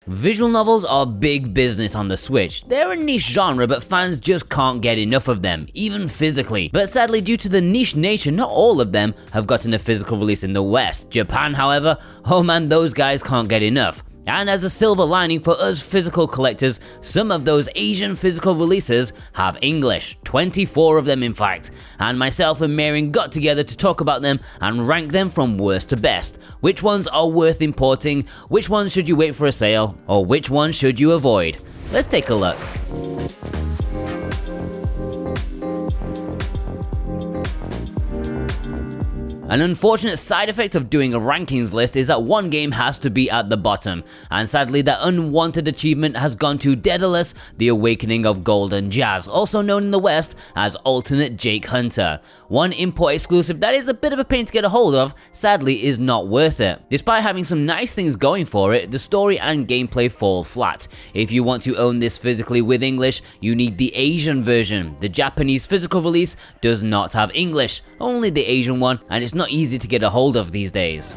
Visual novels are big business on the Switch. They're a niche genre, but fans just can't get enough of them, even physically. But sadly, due to the niche nature, not all of them have gotten a physical release in the West. Japan, however, oh man, those guys can't get enough. And as a silver lining for us physical collectors, some of those Asian physical releases have English, 24 of them in fact, and myself and Marion got together to talk about them and rank them from worst to best. Which ones are worth importing, which ones should you wait for a sale, or which ones should you avoid? Let's take a look. An unfortunate side effect of doing a rankings list is that one game has to be at the bottom, and sadly that unwanted achievement has gone to Daedalus, The Awakening of Golden Jazz, also known in the West as Alternate Jake Hunter. One import exclusive that is a bit of a pain to get a hold of, sadly is not worth it. Despite having some nice things going for it, the story and gameplay fall flat. If you want to own this physically with English, you need the Asian version. The Japanese physical release does not have English, only the Asian one, and it's not easy to get a hold of these days.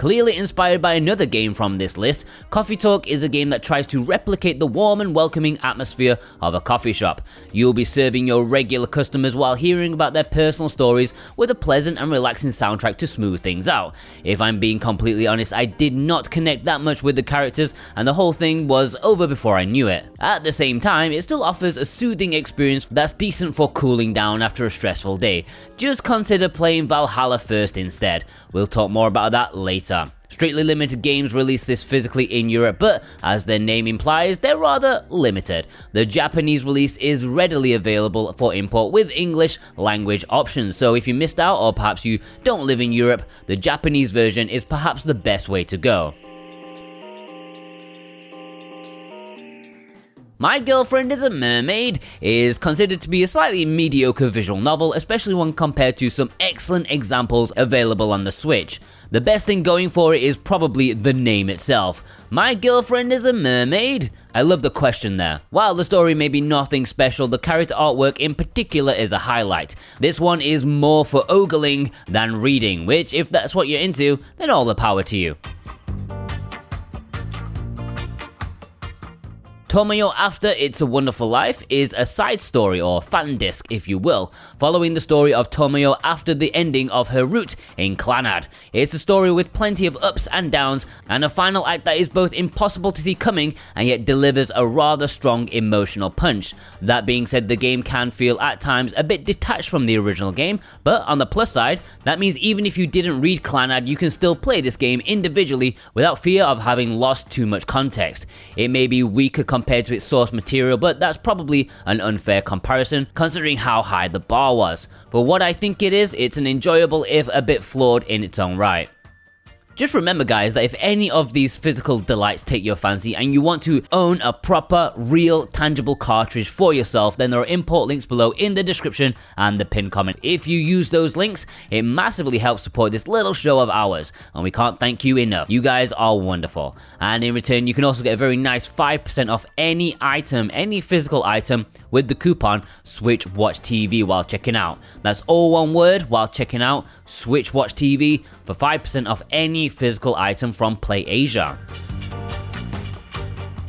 Clearly inspired by another game from this list, Coffee Talk is a game that tries to replicate the warm and welcoming atmosphere of a coffee shop. You'll be serving your regular customers while hearing about their personal stories with a pleasant and relaxing soundtrack to smooth things out. If I'm being completely honest, I did not connect that much with the characters and the whole thing was over before I knew it. At the same time, it still offers a soothing experience that's decent for cooling down after a stressful day. Just consider playing Valhalla first instead. We'll talk more about that later. Strictly limited games release this physically in Europe, but as their name implies, they're rather limited. The Japanese release is readily available for import with English language options, so if you missed out or perhaps you don't live in Europe, the Japanese version is perhaps the best way to go. My Girlfriend is a Mermaid is considered to be a slightly mediocre visual novel, especially when compared to some excellent examples available on the Switch. The best thing going for it is probably the name itself. My Girlfriend is a Mermaid? I love the question there. While the story may be nothing special, the character artwork in particular is a highlight. This one is more for ogling than reading, which if that's what you're into, then all the power to you. Tomoyo After It's a Wonderful Life is a side story, or fan disc if you will, following the story of Tomoyo after the ending of her route in Clannad. It's a story with plenty of ups and downs, and a final act that is both impossible to see coming and yet delivers a rather strong emotional punch. That being said, the game can feel at times a bit detached from the original game, but on the plus side, that means even if you didn't read Clannad, you can still play this game individually without fear of having lost too much context. It may be weaker compared to its source material, but that's probably an unfair comparison considering how high the bar was. For what I think it is, it's an enjoyable if a bit flawed in its own right. Just remember guys that if any of these physical delights take your fancy and you want to own a proper, real, tangible cartridge for yourself, then there are import links below in the description and the pinned comment. If you use those links, it massively helps support this little show of ours, and we can't thank you enough. You guys are wonderful. And in return, you can also get a very nice 5% off any item, any physical item, with the coupon SwitchWatchTV while checking out. That's all one word while checking out, SwitchWatchTV, for 5% off any physical item from PlayAsia.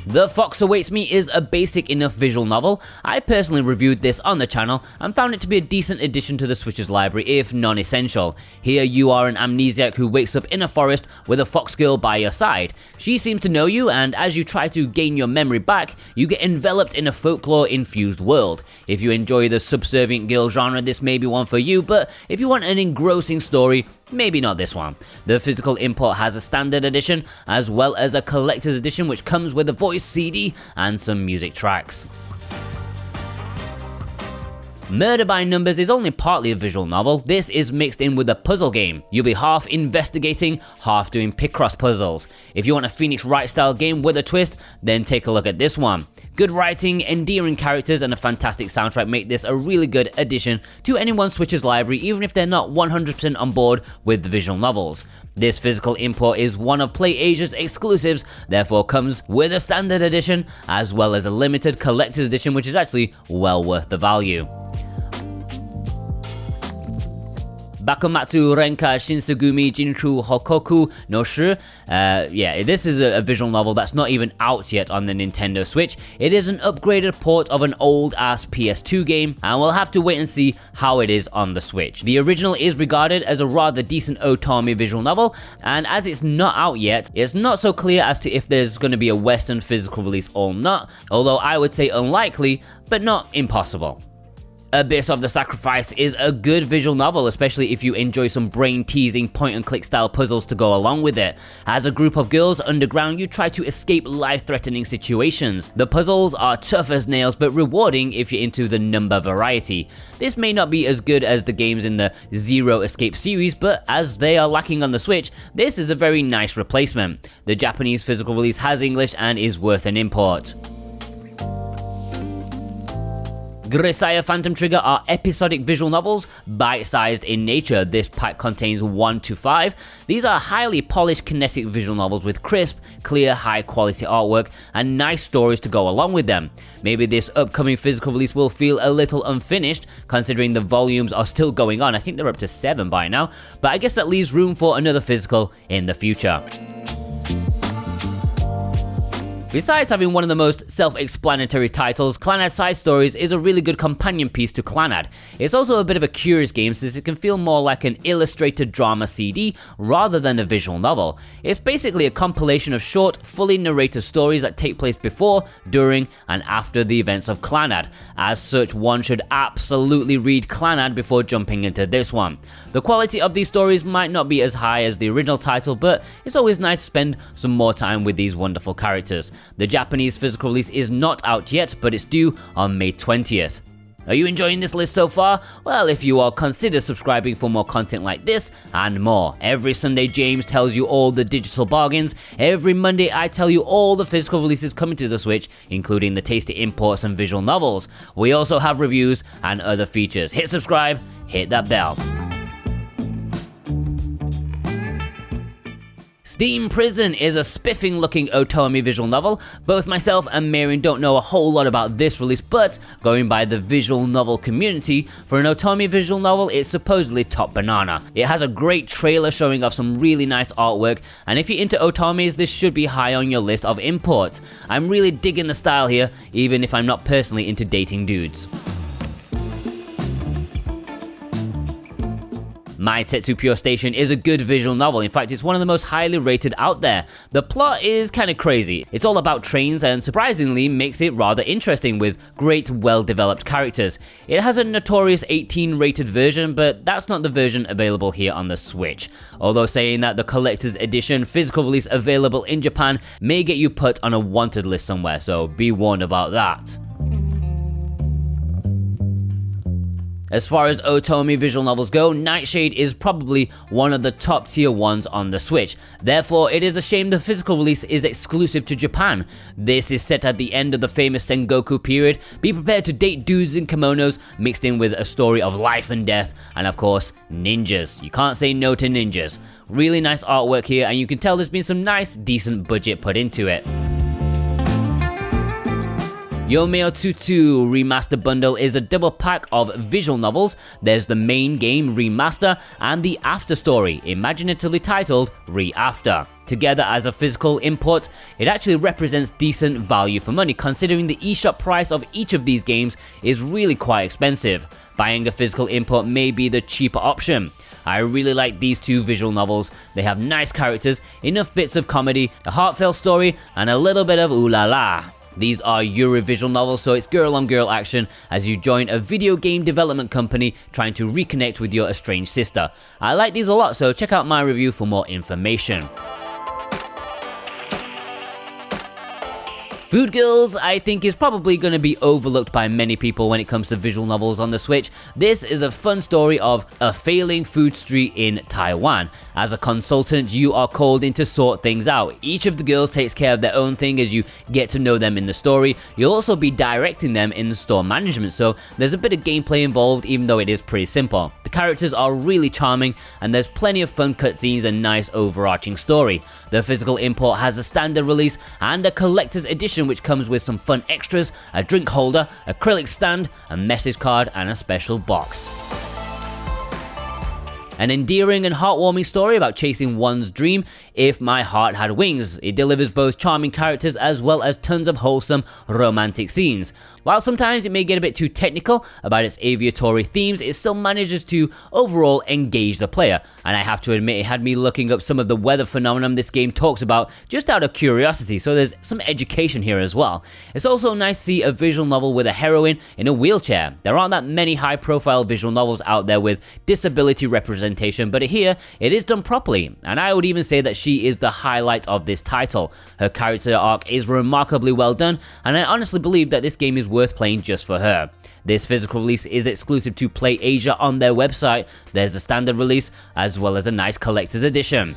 The Fox Awaits Me is a basic enough visual novel. I personally reviewed this on the channel and found it to be a decent addition to the Switch's library, if non-essential. Here you are an amnesiac who wakes up in a forest with a fox girl by your side. She seems to know you, and as you try to gain your memory back, you get enveloped in a folklore-infused world. If you enjoy the subservient girl genre, this may be one for you, but if you want an engrossing story, maybe not this one. The physical import has a standard edition as well as a collector's edition which comes with a voice CD and some music tracks. Murder by Numbers is only partly a visual novel. This is mixed in with a puzzle game. You'll be half investigating, half doing Picross puzzles. If you want a Phoenix Wright style game with a twist, then take a look at this one. Good writing, endearing characters, and a fantastic soundtrack make this a really good addition to anyone's Switch's library, even if they're not 100% on board with the visual novels. This physical import is one of PlayAsia's exclusives, therefore comes with a standard edition, as well as a limited collector's edition, which is actually well worth the value. Bakumatsu Renka Shinsugumi Jinchu Hokoku no Shi. This is a visual novel that's not even out yet on the Nintendo Switch. It is an upgraded port of an old-ass PS2 game, and we'll have to wait and see how it is on the Switch. The original is regarded as a rather decent Otome visual novel, and as it's not out yet, it's not so clear as to if there's going to be a Western physical release or not, although I would say unlikely, but not impossible. Abyss of the Sacrifice is a good visual novel, especially if you enjoy some brain-teasing point-and-click style puzzles to go along with it. As a group of girls underground, you try to escape life-threatening situations. The puzzles are tough as nails, but rewarding if you're into the number variety. This may not be as good as the games in the Zero Escape series, but as they are lacking on the Switch, this is a very nice replacement. The Japanese physical release has English and is worth an import. Grisaya Phantom Trigger are episodic visual novels, bite-sized in nature. This pack contains 1 to 5. These are highly polished kinetic visual novels with crisp, clear, high-quality artwork and nice stories to go along with them. Maybe this upcoming physical release will feel a little unfinished, considering the volumes are still going on. I think they're up to 7 by now, but I guess that leaves room for another physical in the future. Besides having one of the most self-explanatory titles, Clannad Side Stories is a really good companion piece to Clannad. It's also a bit of a curious game since it can feel more like an illustrated drama CD rather than a visual novel. It's basically a compilation of short, fully narrated stories that take place before, during, and after the events of Clannad. As such, one should absolutely read Clannad before jumping into this one. The quality of these stories might not be as high as the original title, but it's always nice to spend some more time with these wonderful characters. The Japanese physical release is not out yet, but it's due on May 20th. Are you enjoying this list so far? Well, if you are, consider subscribing for more content like this and more. Every Sunday, James tells you all the digital bargains. Every Monday, I tell you all the physical releases coming to the Switch, including the tasty imports and visual novels. We also have reviews and other features. Hit subscribe, hit that bell. Steam Prison is a spiffing looking Otome visual novel. Both myself and Marion don't know a whole lot about this release, but going by the visual novel community, for an Otome visual novel, it's supposedly top banana. It has a great trailer showing off some really nice artwork, and if you're into Otomes, this should be high on your list of imports. I'm really digging the style here, even if I'm not personally into dating dudes.My-Tetsu Pure Station is a good visual novel. In fact, it's one of the most highly rated out there. The plot is kind of crazy. It's all about trains and surprisingly makes it rather interesting with great, well-developed characters. It has a notorious 18 rated version, but that's not the version available here on the Switch. Although saying that the collector's edition physical release available in Japan may get you put on a wanted list somewhere, so be warned about that. As far as Otome visual novels go, Nightshade is probably one of the top tier ones on the Switch. Therefore, it is a shame the physical release is exclusive to Japan. This is set at the end of the famous Sengoku period. Be prepared to date dudes in kimonos mixed in with a story of life and death, and of course, ninjas. You can't say no to ninjas. Really nice artwork here, and you can tell there's been some nice, decent budget put into it.Yomeo Tutu Remaster Bundle is a double pack of visual novels. There's the main game Remaster and the after story, imaginatively titled Re-After. Together as a physical import, it actually represents decent value for money considering the eShop price of each of these games is really quite expensive. Buying a physical import may be the cheaper option. I really like these two visual novels. They have nice characters, enough bits of comedy, a heartfelt story, and a little bit of ooh la la.These are Yuri visual novels, so it's girl-on-girl action as you join a video game development company trying to reconnect with your estranged sister. I like these a lot, so check out my review for more information. Food Girls, I think, is probably going to be overlooked by many people when it comes to visual novels on the Switch. This is a fun story of a failing food street in Taiwan. As a consultant, you are called in to sort things out. Each of the girls takes care of their own thing as you get to know them in the story. You'll also be directing them in the store management, so there's a bit of gameplay involved even though it is pretty simple. The characters are really charming and there's plenty of fun cutscenes and nice overarching story. The physical import has a standard release and a collector's edition which comes with some fun extras, a drink holder, acrylic stand, a message card and a special box. An endearing and heartwarming story about chasing one's dream, If My Heart Had Wings. It delivers both charming characters as well as tons of wholesome romantic scenes. While sometimes it may get a bit too technical about its aviatory themes, it still manages to overall engage the player, and I have to admit it had me looking up some of the weather phenomenon this game talks about just out of curiosity, so there's some education here as well. It's also nice to see a visual novel with a heroine in a wheelchair. There aren't that many high-profile visual novels out there with disability representation, but here it is done properly, and I would even say that she is the highlight of this title. Her character arc is remarkably well done, and I honestly believe that this game is worth playing just for her. This physical release is exclusive to Play Asia on their website. There's a standard release as well as a nice collector's edition.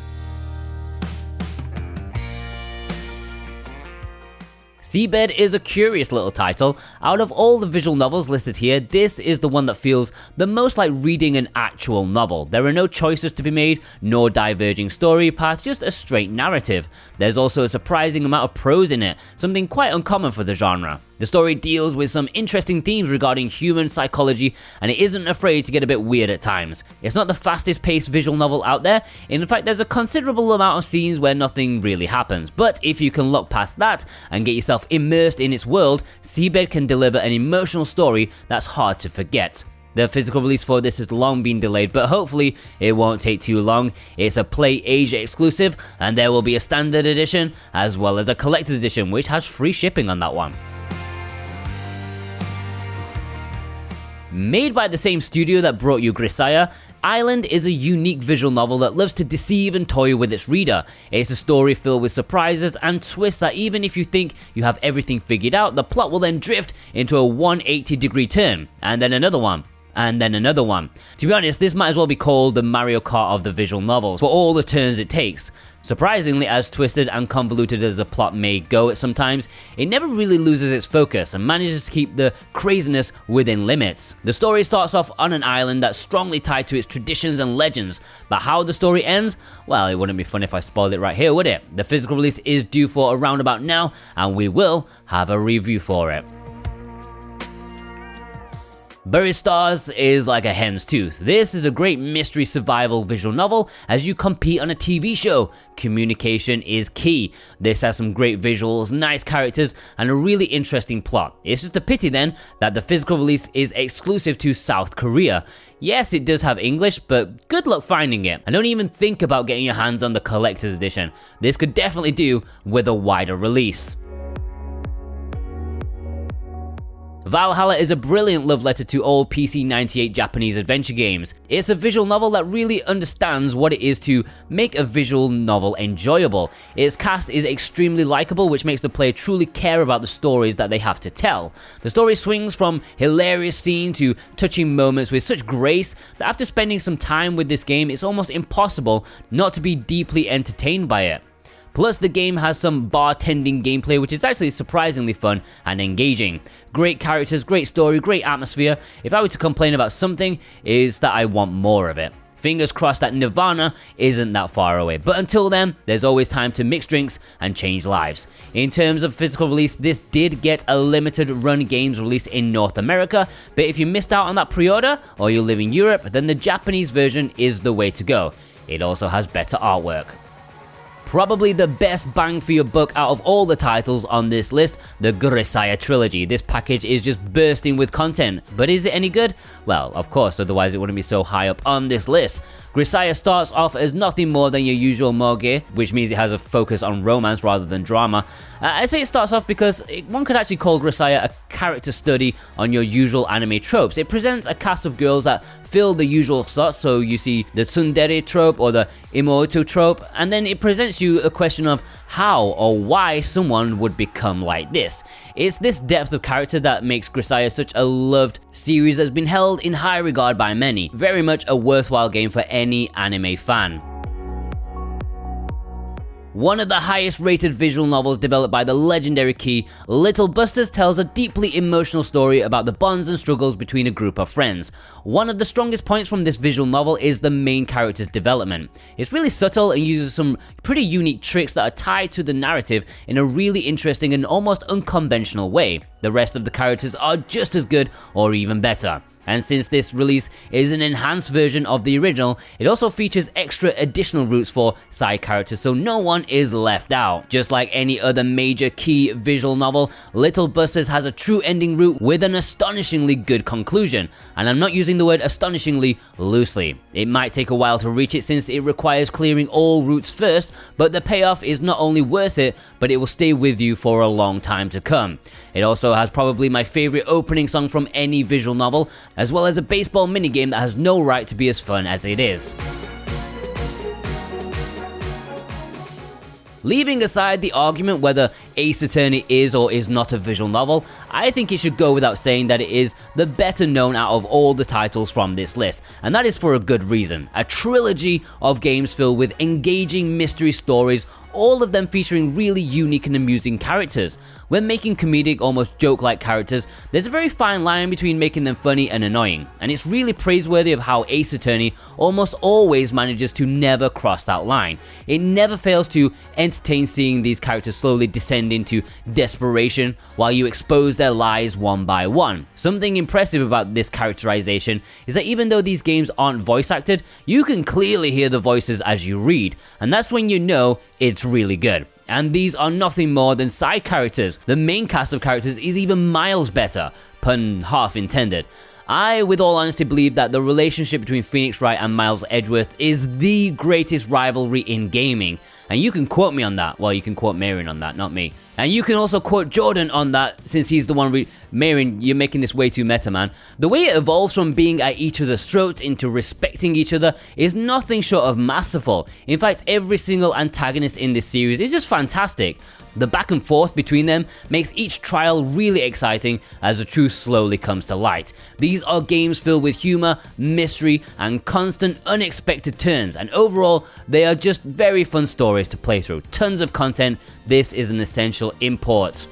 Seabed is a curious little title. Out of all the visual novels listed here, this is the one that feels the most like reading an actual novel. There are no choices to be made, nor diverging story paths, just a straight narrative. There's also a surprising amount of prose in it, something quite uncommon for the genre. The story deals with some interesting themes regarding human psychology, and it isn't afraid to get a bit weird at times. It's not the fastest paced visual novel out there. In fact, there's a considerable amount of scenes where nothing really happens. But if you can look past that and get yourself immersed in its world, Seabed can deliver an emotional story that's hard to forget. The physical release for this has long been delayed, but hopefully it won't take too long. It's a Play Asia exclusive, and there will be a standard edition as well as a collector's edition, which has free shipping on that one. Made by the same studio that brought you Grisaya, Island is a unique visual novel that loves to deceive and toy with its reader. It's a story filled with surprises and twists that even if you think you have everything figured out, the plot will then drift into a 180-degree turn, and then another one. And then another one. To be honest, this might as well be called the Mario Kart of the visual novels, for all the turns it takes. Surprisingly, as twisted and convoluted as the plot may go at sometimes, it never really loses its focus and manages to keep the craziness within limits. The story starts off on an island that's strongly tied to its traditions and legends, but how the story ends? Well, it wouldn't be fun if I spoiled it right here, would it? The physical release is due for around about now, and we will have a review for it. Buried Stars is like a hen's tooth. This is a great mystery survival visual novel as you compete on a TV show. Communication is key. This has some great visuals, nice characters, and a really interesting plot. It's just a pity then that the physical release is exclusive to South Korea. Yes, it does have English, but good luck finding it. And don't even think about getting your hands on the collector's edition. This could definitely do with a wider release. Valhalla is a brilliant love letter to all PC-98 Japanese adventure games. It's a visual novel that really understands what it is to make a visual novel enjoyable. Its cast is extremely likable, which makes the player truly care about the stories that they have to tell. The story swings from hilarious scenes to touching moments with such grace that after spending some time with this game, it's almost impossible not to be deeply entertained by it. Plus, the game has some bartending gameplay, which is actually surprisingly fun and engaging. Great characters, great story, great atmosphere. If I were to complain about something, is that I want more of it. Fingers crossed that Nirvana isn't that far away, but until then, there's always time to mix drinks and change lives. In terms of physical release, this did get a limited run games release in North America, but if you missed out on that pre-order, or you live in Europe, then the Japanese version is the way to go. It also has better artwork. Probably the best bang for your buck out of all the titles on this list, the Grisaya trilogy. This package is just bursting with content, but is it any good? Well, of course, otherwise it wouldn't be so high up on this list. Grisaya starts off as nothing more than your usual moge, which means it has a focus on romance rather than drama. I say it starts off because one could actually call Grisaya a character study on your usual anime tropes. It presents a cast of girls that fill the usual slots, so you see the tsundere trope or the imoto trope, and then it presents you a question of how or why someone would become like this. It's this depth of character that makes Grisaya such a loved series that's been held in high regard by many. Very much a worthwhile game for any anime fan. One of the highest rated visual novels developed by the legendary Key, Little Busters tells a deeply emotional story about the bonds and struggles between a group of friends. One of the strongest points from this visual novel is the main character's development. It's really subtle and uses some pretty unique tricks that are tied to the narrative in a really interesting and almost unconventional way. The rest of the characters are just as good or even better. And since this release is an enhanced version of the original, it also features extra additional routes for side characters, so no one is left out. Just like any other major key visual novel, Little Busters has a true ending route with an astonishingly good conclusion, and I'm not using the word astonishingly loosely. It might take a while to reach it since it requires clearing all routes first, but the payoff is not only worth it, but it will stay with you for a long time to come. It also has probably my favorite opening song from any visual novel, as well as a baseball minigame that has no right to be as fun as it is. Leaving aside the argument whether Ace Attorney is or is not a visual novel, I think it should go without saying that it is the better known out of all the titles from this list, and that is for a good reason. A trilogy of games filled with engaging mystery stories, all of them featuring really unique and amusing characters. When making comedic, almost joke-like characters, there's a very fine line between making them funny and annoying, and it's really praiseworthy of how Ace Attorney almost always manages to never cross that line. It never fails to entertain seeing these characters slowly descend into desperation while you expose their lies one by one. Something impressive about this characterization is that even though these games aren't voice acted, you can clearly hear the voices as you read, and that's when you know it's really good. And these are nothing more than side characters. The main cast of characters is even miles better, pun half intended. I, with all honesty, believe that the relationship between Phoenix Wright and Miles Edgeworth is the greatest rivalry in gaming. And you can quote me on that. Well, you can quote Marion on that, not me. And you can also quote Jordan on that, since he's the one Marion, you're making this way too meta, man. The way it evolves from being at each other's throats into respecting each other is nothing short of masterful. In fact, every single antagonist in this series is just fantastic. The back and forth between them makes each trial really exciting as the truth slowly comes to light. These are games filled with humor, mystery, and constant unexpected turns, and overall, they are just very fun stories to play through. Tons of content. This is an essential import.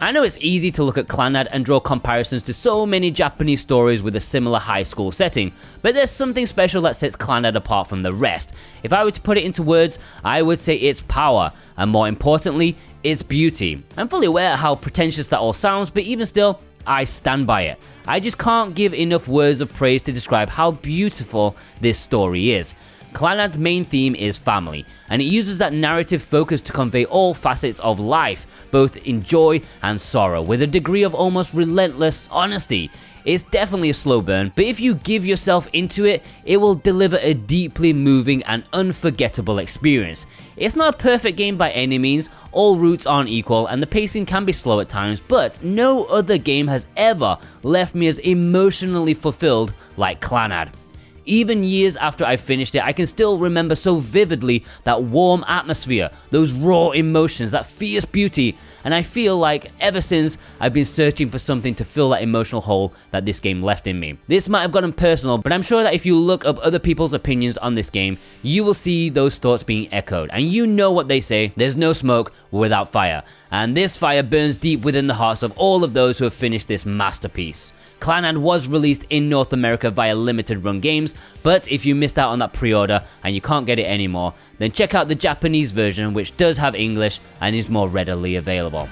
I know it's easy to look at Clannad and draw comparisons to so many Japanese stories with a similar high school setting, but there's something special that sets Clannad apart from the rest. If I were to put it into words, I would say its power, and more importantly, its beauty. I'm fully aware how pretentious that all sounds, but even still, I stand by it. I just can't give enough words of praise to describe how beautiful this story is. Clannad's main theme is family, and it uses that narrative focus to convey all facets of life, both in joy and sorrow, with a degree of almost relentless honesty. It's definitely a slow burn, but if you give yourself into it, it will deliver a deeply moving and unforgettable experience. It's not a perfect game by any means, all routes aren't equal, and the pacing can be slow at times, but no other game has ever left me as emotionally fulfilled like Clannad. Even years after I finished it, I can still remember so vividly that warm atmosphere, those raw emotions, that fierce beauty, and I feel like ever since I've been searching for something to fill that emotional hole that this game left in me. This might have gotten personal, but I'm sure that if you look up other people's opinions on this game, you will see those thoughts being echoed, and you know what they say, there's no smoke without fire, and this fire burns deep within the hearts of all of those who have finished this masterpiece. Clannad was released in North America via limited run games, but if you missed out on that pre-order and you can't get it anymore, then check out the Japanese version, which does have English and is more readily available.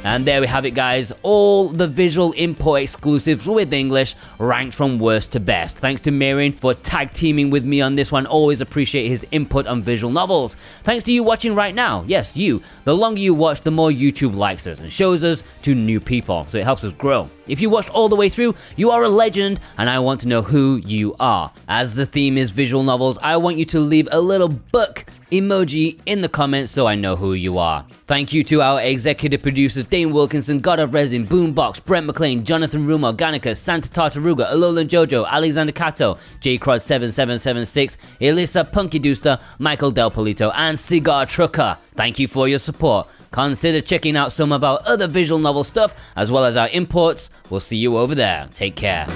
And there we have it, guys, all the visual import exclusives with English ranked from worst to best. Thanks to Marion for tag teaming with me on this one, always appreciate his input on visual novels. Thanks to you watching right now, yes, you. The longer you watch, the more YouTube likes us and shows us to new people, so it helps us grow. If you watched all the way through, you are a legend, and I want to know who you are. As the theme is visual novels, I want you to leave a little book emoji in the comments so I know who you are. Thank you to our executive producers Dane Wilkinson, God of Resin, Boombox, Brent McLean, Jonathan Room Organica, Santa Tartaruga, Alolan Jojo, Alexander Cato, JCrod7776, Elisa Punky Dooster, Michael Del Polito, and Cigar Trucker. Thank you for your support. Consider checking out some of our other visual novel stuff as well as our imports. We'll see you over there. Take care.